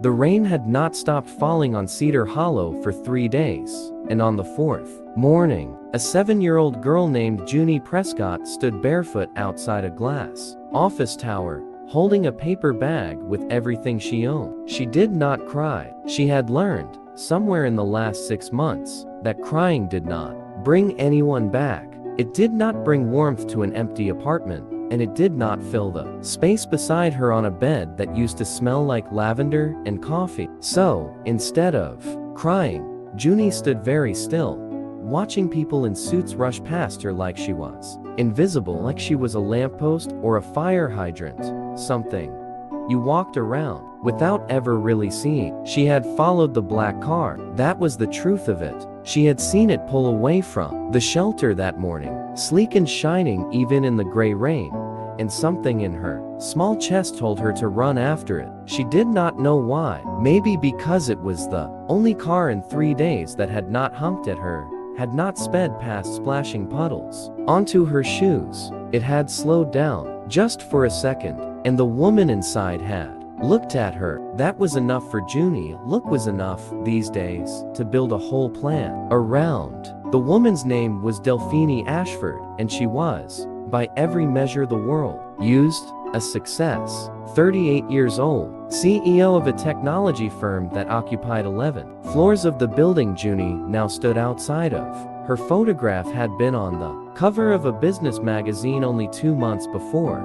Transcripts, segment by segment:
The rain had not stopped falling on Cedar Hollow for 3 days, and on the 4th morning, a 7-year-old girl named Junie Prescott stood barefoot outside a glass office tower, holding a paper bag with everything she owned. She did not cry. She had learned, somewhere in the last 6 months, that crying did not bring anyone back. It did not bring warmth to an empty apartment, and it did not fill the space beside her on a bed that used to smell like lavender and coffee. So, instead of crying, Junie stood very still, watching people in suits rush past her like she was invisible, like she was a lamppost or a fire hydrant, something you walked around without ever really seeing. She had followed the black car. That was the truth of it. She had seen it pull away from the shelter that morning, sleek and shining even in the gray rain, and something in her small chest told her to run after it. She did not know why. Maybe because it was the only car in 3 days that had not honked at her, had not sped past splashing puddles onto her shoes. It had slowed down, just for a second, and the woman inside had looked at her. That was enough for Junie. Look was enough, these days, to build a whole plan around. The woman's name was Delphine Ashford, and she was, by every measure the world used, a success. 38 years old, CEO of a technology firm that occupied 11 floors of the building Junie now stood outside of. Her photograph had been on the cover of a business magazine only 2 months before.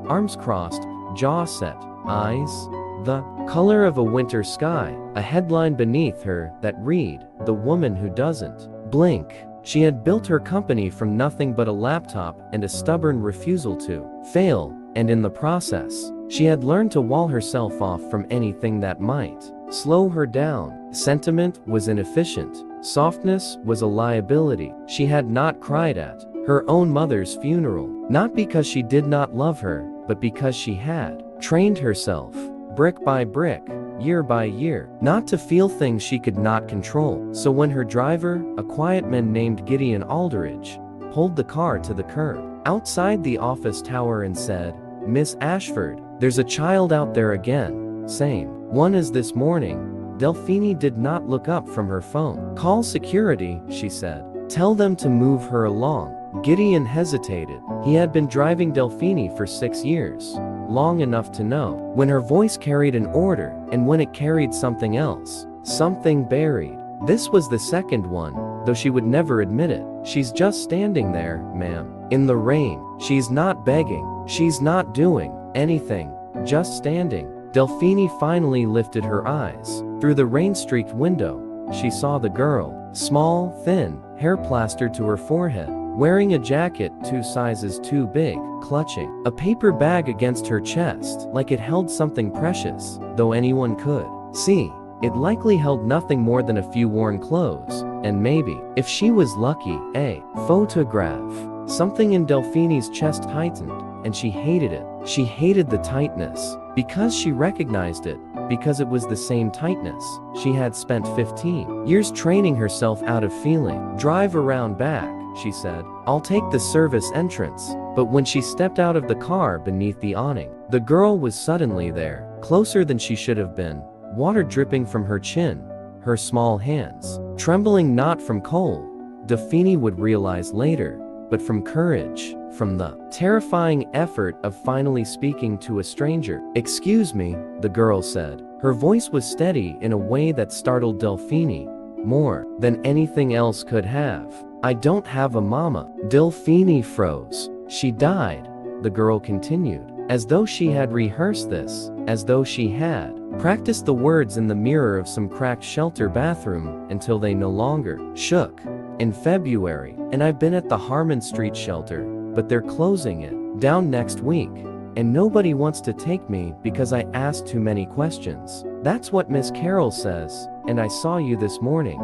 Arms crossed, jaw set, eyes the color of a winter sky, a headline beneath her that read, "The woman who doesn't blink." She had built her company from nothing but a laptop and a stubborn refusal to fail, and in the process, she had learned to wall herself off from anything that might slow her down. Sentiment was inefficient. Softness was a liability. She had not cried at her own mother's funeral, not because she did not love her, but because she had trained herself, brick by brick, year by year, not to feel things she could not control. So when her driver, a quiet man named Gideon Aldridge, pulled the car to the curb outside the office tower and said, "Miss Ashford, there's a child out there again, same one as this morning," Delphine did not look up from her phone. "Call security," she said. "Tell them to move her along." Gideon hesitated. He had been driving Delphine for 6 years, long enough to know when her voice carried an order and when it carried something else, something buried. This was the second one, though she would never admit it. "She's just standing there, ma'am, in the rain. She's not begging. She's not doing anything, just standing." Delphine finally lifted her eyes. Through the rain-streaked window, she saw the girl, small, thin, hair plastered to her forehead, wearing a jacket 2 sizes too big, clutching a paper bag against her chest like it held something precious, though anyone could see. It likely held nothing more than a few worn clothes, and maybe, if she was lucky, a photograph. Something in Delphine's chest tightened, and she hated it. She hated the tightness, because she recognized it, because it was the same tightness she had spent 15 years training herself out of feeling. "Drive around back," she said. "I'll take the service entrance." But when she stepped out of the car beneath the awning, the girl was suddenly there, closer than she should have been, water dripping from her chin, her small hands trembling not from cold, Delphine would realize later, but from courage, from the terrifying effort of finally speaking to a stranger. "Excuse me," the girl said. Her voice was steady in a way that startled Delphine more than anything else could have. "I don't have a mama." Delphine froze. "She died," the girl continued, as though she had rehearsed this, as though she had practiced the words in the mirror of some cracked shelter bathroom until they no longer shook. "In February, and I've been at the Harmon Street shelter, but they're closing it down next week, and nobody wants to take me because I asked too many questions. That's what Miss Carroll says, and I saw you this morning,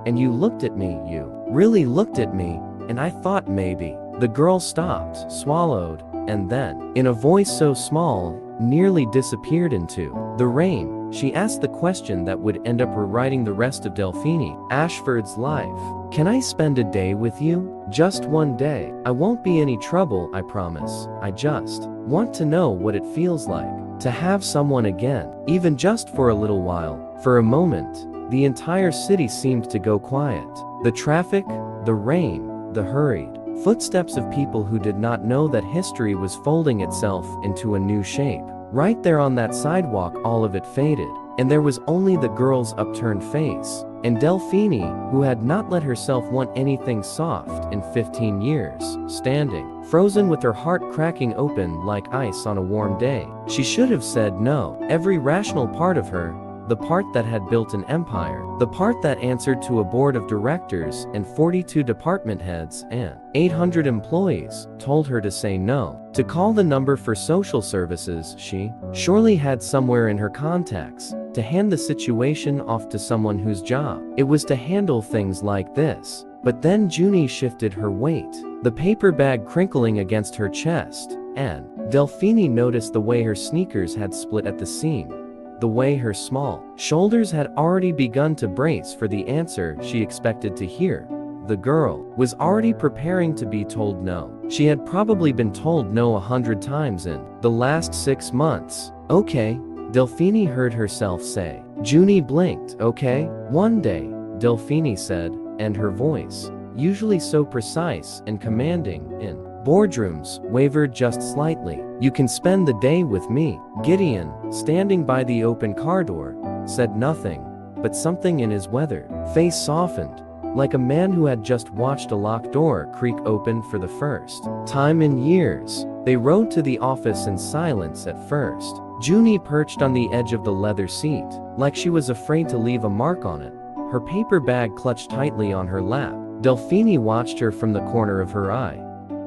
and you looked at me, you really looked at me, and I thought maybe." The girl stopped, swallowed, and then, in a voice so small, nearly disappeared into the rain, she asked the question that would end up rewriting the rest of Delphine Ashford's life. "Can I spend a day with you? Just one day. I won't be any trouble, I promise. I just want to know what it feels like." To have someone again, even just for a little while. For a moment, the entire city seemed to go quiet. The traffic, the rain, the hurried footsteps of people who did not know that history was folding itself into a new shape. Right there on that sidewalk, all of it faded, and there was only the girl's upturned face, and Delphine, who had not let herself want anything soft in 15 years, standing, frozen with her heart cracking open like ice on a warm day. She should have said no. Every rational part of her, the part that had built an empire, the part that answered to a board of directors and 42 department heads and 800 employees, told her to say no. To call the number for social services she surely had somewhere in her contacts, to hand the situation off to someone whose job it was to handle things like this. But then Junie shifted her weight, the paper bag crinkling against her chest, and Delphine noticed the way her sneakers had split at the seam. The way her small shoulders had already begun to brace for the answer she expected to hear. The girl was already preparing to be told no. She had probably been told no 100 times in the last 6 months. Okay, Delphine heard herself say. Junie blinked. Okay, one day, Delphine said, and her voice, usually so precise and commanding in boardrooms, wavered just slightly. You can spend the day with me. Gideon, standing by the open car door, said nothing, but something in his weathered face softened, like a man who had just watched a locked door creak open for the first time in years. They rode to the office in silence at first. Junie perched on the edge of the leather seat, like she was afraid to leave a mark on it, her paper bag clutched tightly on her lap. Delphine watched her from the corner of her eye.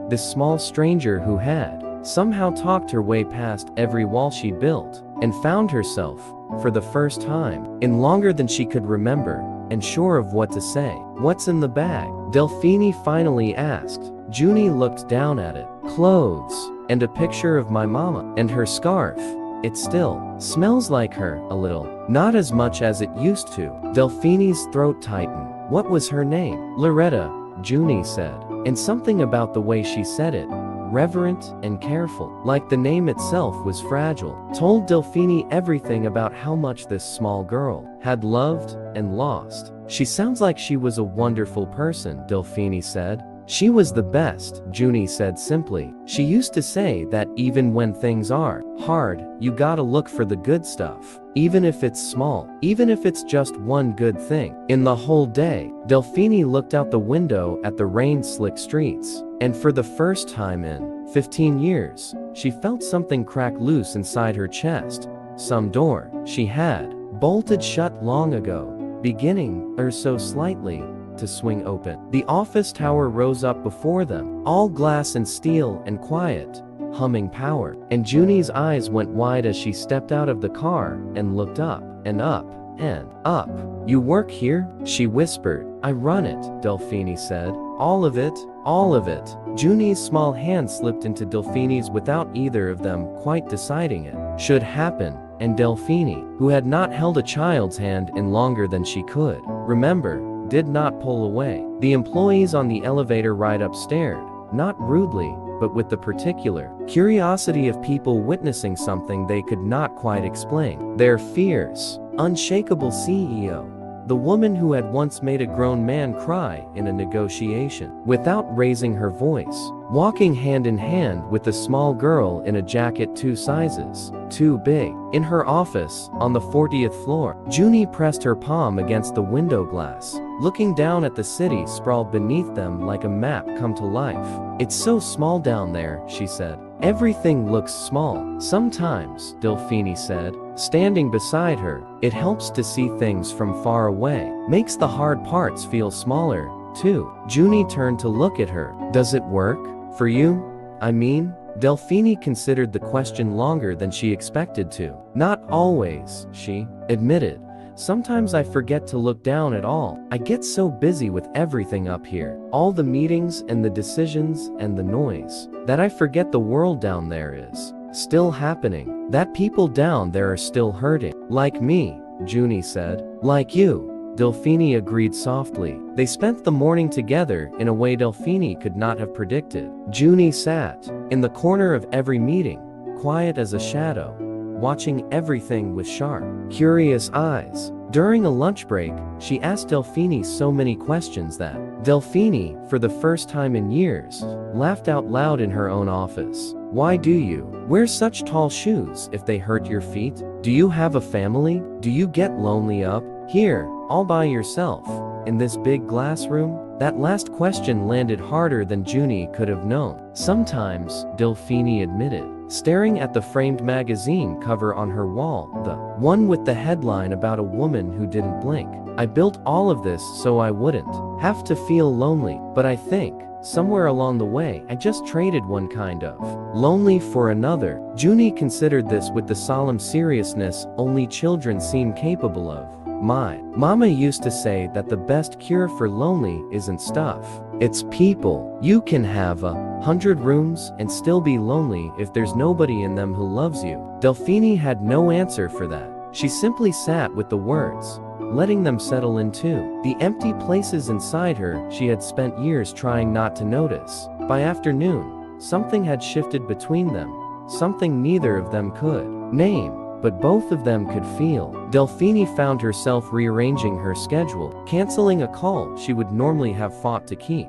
This small stranger who had somehow talked her way past every wall she built, and found herself, for the first time, in longer than she could remember, and sure of what to say. What's in the bag? Delphine finally asked. Junie looked down at it. Clothes, and a picture of my mama, and her scarf. It still smells like her, a little. Not as much as it used to. Delphine's throat tightened. What was her name? Loretta, Junie said. And something about the way she said it, reverent and careful, like the name itself was fragile, told Delphine everything about how much this small girl had loved and lost. She sounds like she was a wonderful person, Delphine said. She was the best, Junie said simply. She used to say that even when things are hard, you gotta look for the good stuff. Even if it's small, even if it's just one good thing in the whole day. Delphine looked out the window at the rain-slick streets, and for the first time in 15 years, she felt something crack loose inside her chest. Some door she had bolted shut long ago, beginning, or so slightly, to swing open. The office tower rose up before them, all glass and steel and quiet, humming power. And Junie's eyes went wide as she stepped out of the car and looked up and up and up. You work here? She whispered. I run it, Delphine said. All of it? All of it. Junie's small hand slipped into Delphine's without either of them quite deciding it should happen, and Delphine, who had not held a child's hand in longer than she could remember, did not pull away. The employees on the elevator ride up stared, not rudely, but with the particular curiosity of people witnessing something they could not quite explain. Their fierce, unshakable CEO, the woman who had once made a grown man cry in a negotiation, without raising her voice, walking hand in hand with the small girl in a jacket 2 sizes too big. In her office, on the 40th floor, Junie pressed her palm against the window glass, looking down at the city sprawled beneath them like a map come to life. It's so small down there, she said. Everything looks small. Sometimes, Delphine said, standing beside her, it helps to see things from far away. Makes the hard parts feel smaller, too. Junie turned to look at her. Does it work? For you? I mean? Delphine considered the question longer than she expected to. Not always, she admitted. Sometimes I forget to look down at all. I get so busy with everything up here, all the meetings and the decisions and the noise, that I forget the world down there is still happening, that people down there are still hurting. Like me, Junie said. Like you, Delphine agreed softly. They spent the morning together in a way Delphine could not have predicted. Junie sat in the corner of every meeting, quiet as a shadow, watching everything with sharp, curious eyes. During a lunch break, she asked Delphine so many questions that Delphine, for the first time in years, laughed out loud in her own office. Why do you wear such tall shoes if they hurt your feet? Do you have a family? Do you get lonely up here, all by yourself, in this big glass room? That last question landed harder than Junie could have known. Sometimes, Delphine admitted, staring at the framed magazine cover on her wall, the one with the headline about a woman who didn't blink. I built all of this so I wouldn't have to feel lonely, but I think, somewhere along the way, I just traded one kind of lonely for another. Junie considered this with the solemn seriousness only children seem capable of. My mama used to say that the best cure for lonely isn't stuff, it's people. You can have 100 rooms and still be lonely if there's nobody in them who loves you. Delphine had no answer for that. She simply sat with the words, letting them settle in too. The empty places inside her she had spent years trying not to notice. By afternoon, something had shifted between them, something neither of them could name, but both of them could feel. Delphine found herself rearranging her schedule, canceling a call she would normally have fought to keep,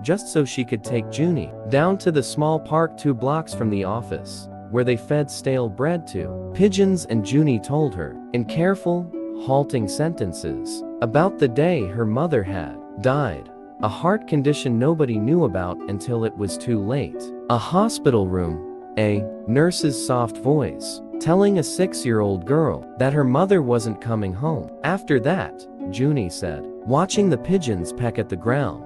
just so she could take Junie down to the small park 2 blocks from the office, where they fed stale bread to pigeons, and Junie told her, in careful, halting sentences, about the day her mother had died, a heart condition nobody knew about until it was too late. A hospital room, a nurse's soft voice, telling a 6-year-old girl that her mother wasn't coming home. After that, Junie said, watching the pigeons peck at the ground,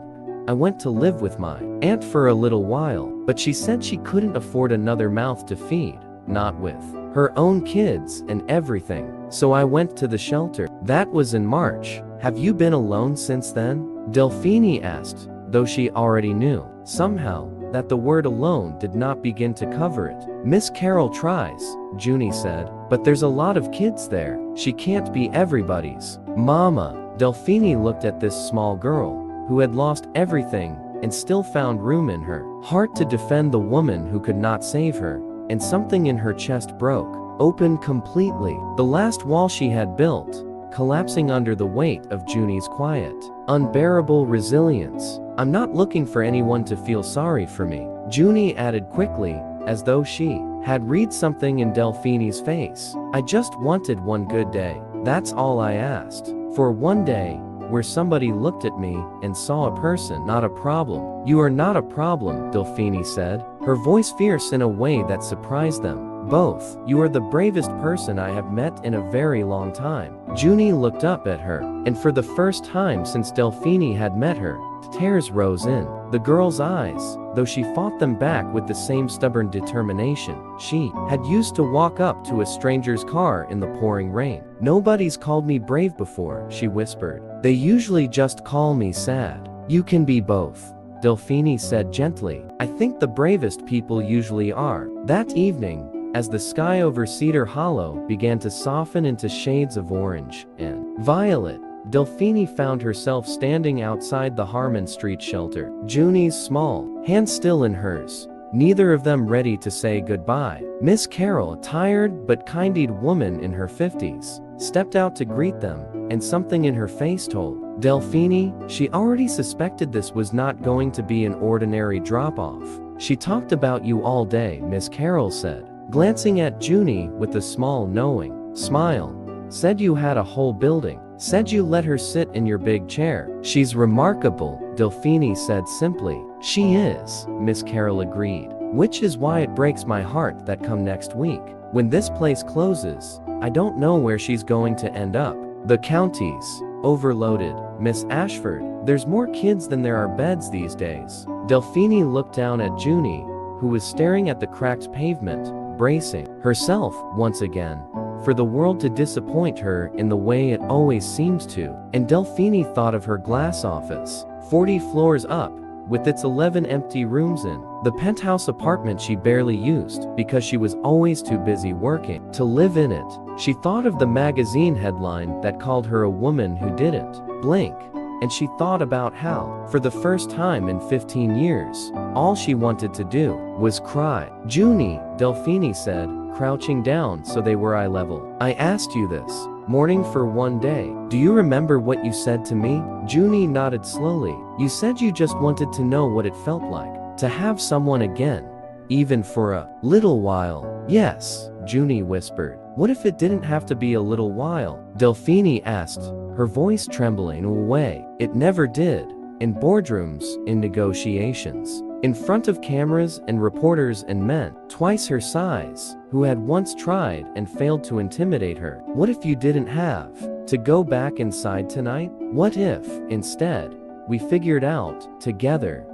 I went to live with my aunt for a little while, but she said she couldn't afford another mouth to feed, not with her own kids and everything, so I went to the shelter. That was in March. Have you been alone since then? Delphine asked, though she already knew, somehow, that the word alone did not begin to cover it. Miss Carroll tries, Junie said, but there's a lot of kids there. She can't be everybody's mama. Delphine looked at this small girl, who had lost everything and still found room in her heart to defend the woman who could not save her, and something in her chest broke open completely. The last wall she had built, collapsing under the weight of Junie's quiet, unbearable resilience. I'm not looking for anyone to feel sorry for me, Junie added quickly, as though she had read something in Delphine's face. I just wanted one good day. That's all I asked. For one day, where somebody looked at me and saw a person, not a problem. You are not a problem, Delphine said, her voice fierce in a way that surprised them both. You are the bravest person I have met in a very long time. Junie looked up at her, and for the first time since Delphine had met her, tears rose in the girl's eyes, though she fought them back with the same stubborn determination she had used to walk up to a stranger's car in the pouring rain. Nobody's called me brave before, she whispered. They usually just call me sad. You can be both, Delphine said gently. I think the bravest people usually are. That evening, as the sky over Cedar Hollow began to soften into shades of orange and violet, Delphine found herself standing outside the Harmon Street shelter, Junie's small hand still in hers, neither of them ready to say goodbye. Miss Carroll, a tired but kind-eyed woman in her 50s, stepped out to greet them, and something in her face told Delphine she already suspected this was not going to be an ordinary drop-off. She talked about you all day, Miss Carroll said, glancing at Junie with a small knowing smile. Said you had a whole building. Said you let her sit in your big chair. She's remarkable, Delphine said simply. She is, Miss Carroll agreed, which is why it breaks my heart that come next week, when this place closes, I don't know where she's going to end up. The county's overloaded, Miss Ashford. There's more kids than there are beds these days. Delphine looked down at Junie, who was staring at the cracked pavement, bracing herself, once again, for the world to disappoint her in the way it always seems to. And Delphine thought of her glass office, 40 floors up, with its 11 empty rooms in the penthouse apartment she barely used because she was always too busy working to live in it. She thought of the magazine headline that called her a woman who didn't blink, and she thought about how, for the first time in 15 years, all she wanted to do was cry. Junie, Delphine said, crouching down so they were eye level. I asked you this morning for one day. Do you remember what you said to me? Junie nodded slowly. You said you just wanted to know what it felt like to have someone again, even for a little while. Yes, Junie whispered. What if it didn't have to be a little while? Delphine asked, her voice trembling away. It never did. In boardrooms, in negotiations, in front of cameras and reporters and men twice her size, who had once tried and failed to intimidate her. What if you didn't have to go back inside tonight? What if, instead, we figured out, together,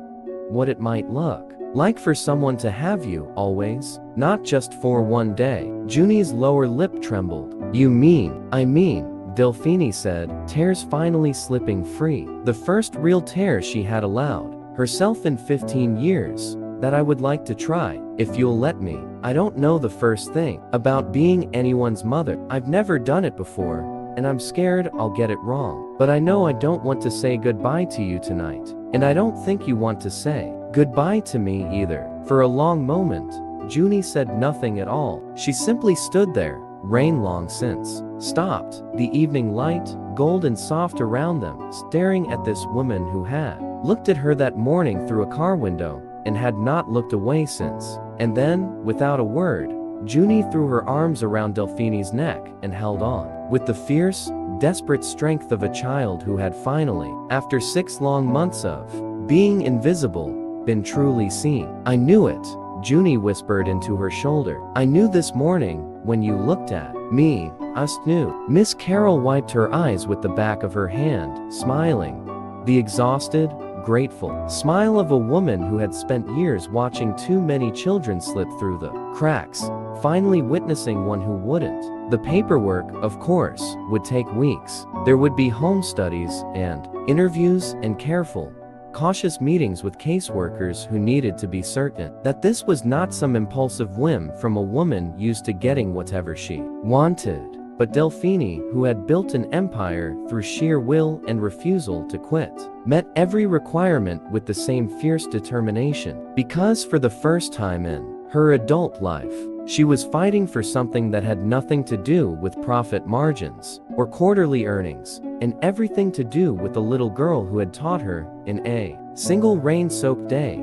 what it might look like for someone to have you, always, not just for one day? Junie's lower lip trembled. I mean, Delphine said, tears finally slipping free. The first real tear she had allowed herself in 15 years. That I would like to try, if you'll let me. I don't know the first thing about being anyone's mother. I've never done it before, and I'm scared I'll get it wrong. But I know I don't want to say goodbye to you tonight, and I don't think you want to say goodbye to me either. For a long moment, Junie said nothing at all. She simply stood there, rain long since stopped, the evening light, gold and soft around them, staring at this woman who had looked at her that morning through a car window and had not looked away since. And then, without a word, Junie threw her arms around Delphine's neck and held on with the fierce, desperate strength of a child who had finally, after 6 long months of being invisible, been truly seen. I knew it, Junie whispered into her shoulder. I knew this morning when you looked at me. Us knew. Miss Carroll wiped her eyes with the back of her hand, smiling. The exhausted, grateful smile of a woman who had spent years watching too many children slip through the cracks, finally witnessing one who wouldn't. The paperwork, of course, would take weeks. There would be home studies and interviews and careful, cautious meetings with caseworkers who needed to be certain that this was not some impulsive whim from a woman used to getting whatever she wanted, but Delphine, who had built an empire through sheer will and refusal to quit, met every requirement with the same fierce determination. Because for the first time in her adult life, she was fighting for something that had nothing to do with profit margins or quarterly earnings, and everything to do with the little girl who had taught her, in a single rain-soaked day,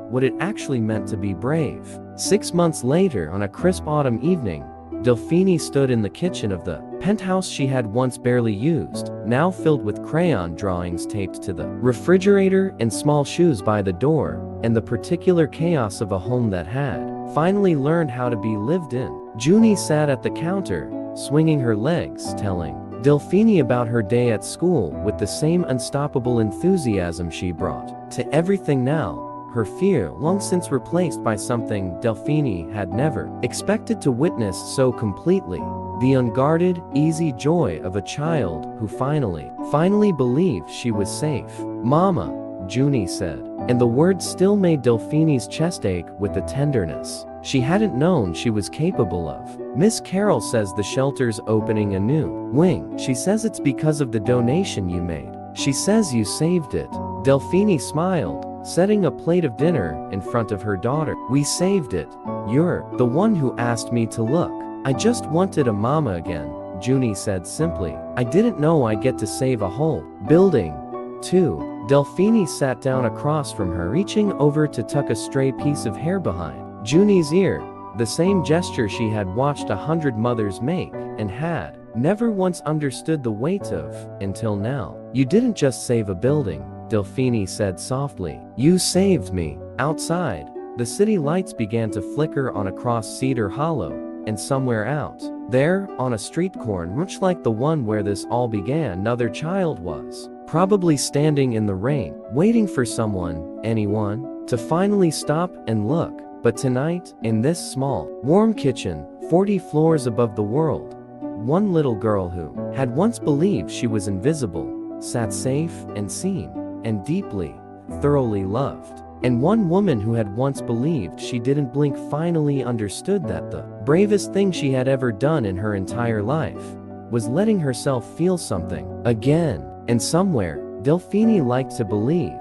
what it actually meant to be brave. 6 months later, on a crisp autumn evening, Delphine stood in the kitchen of the penthouse she had once barely used, now filled with crayon drawings taped to the refrigerator and small shoes by the door, and the particular chaos of a home that had finally learned how to be lived in. Junie sat at the counter, swinging her legs, telling Delphine about her day at school with the same unstoppable enthusiasm she brought to everything now. Her fear long since replaced by something Delphine had never expected to witness so completely. The unguarded, easy joy of a child who finally believed she was safe. Mama, Junie said, and the words still made Delphine's chest ache with a tenderness she hadn't known she was capable of. Miss Carroll says the shelter's opening a new wing. She says it's because of the donation you made. She says you saved it. Delphine smiled, setting a plate of dinner in front of her daughter. We saved it. You're the one who asked me to look. I just wanted a mama again, Junie said simply. I didn't know I'd get to save a whole building, too. Delphine sat down across from her, reaching over to tuck a stray piece of hair behind Junie's ear, the same gesture she had watched 100 mothers make and had never once understood the weight of until now. You didn't just save a building, Delphine said softly. You saved me. Outside, the city lights began to flicker on across Cedar Hollow, and somewhere out there, on a street corner much like the one where this all began, another child was probably standing in the rain, waiting for someone, anyone, to finally stop and look. But tonight, in this small, warm kitchen, 40 floors above the world, one little girl who had once believed she was invisible, sat safe and seen, and deeply, thoroughly loved. And one woman who had once believed she didn't blink finally understood that the bravest thing she had ever done in her entire life was letting herself feel something again. And somewhere, Delphine liked to believe,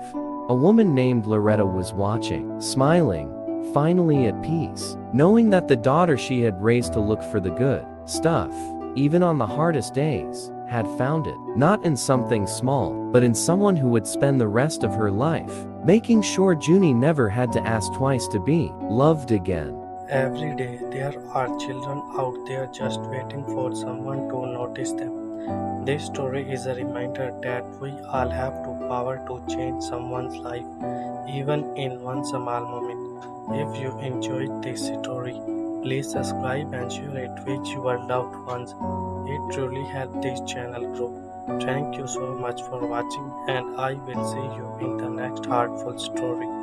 a woman named Loretta was watching, smiling, finally at peace, knowing that the daughter she had raised to look for the good stuff, even on the hardest days, had found it, not in something small, but in someone who would spend the rest of her life, making sure Junie never had to ask twice to be loved again. Every day there are children out there just waiting for someone to notice them. This story is a reminder that we all have the power to change someone's life, even in one small moment. If you enjoyed this story, please subscribe and share it with your loved ones. It truly helps this channel grow. Thank you so much for watching, and I will see you in the next heartful story.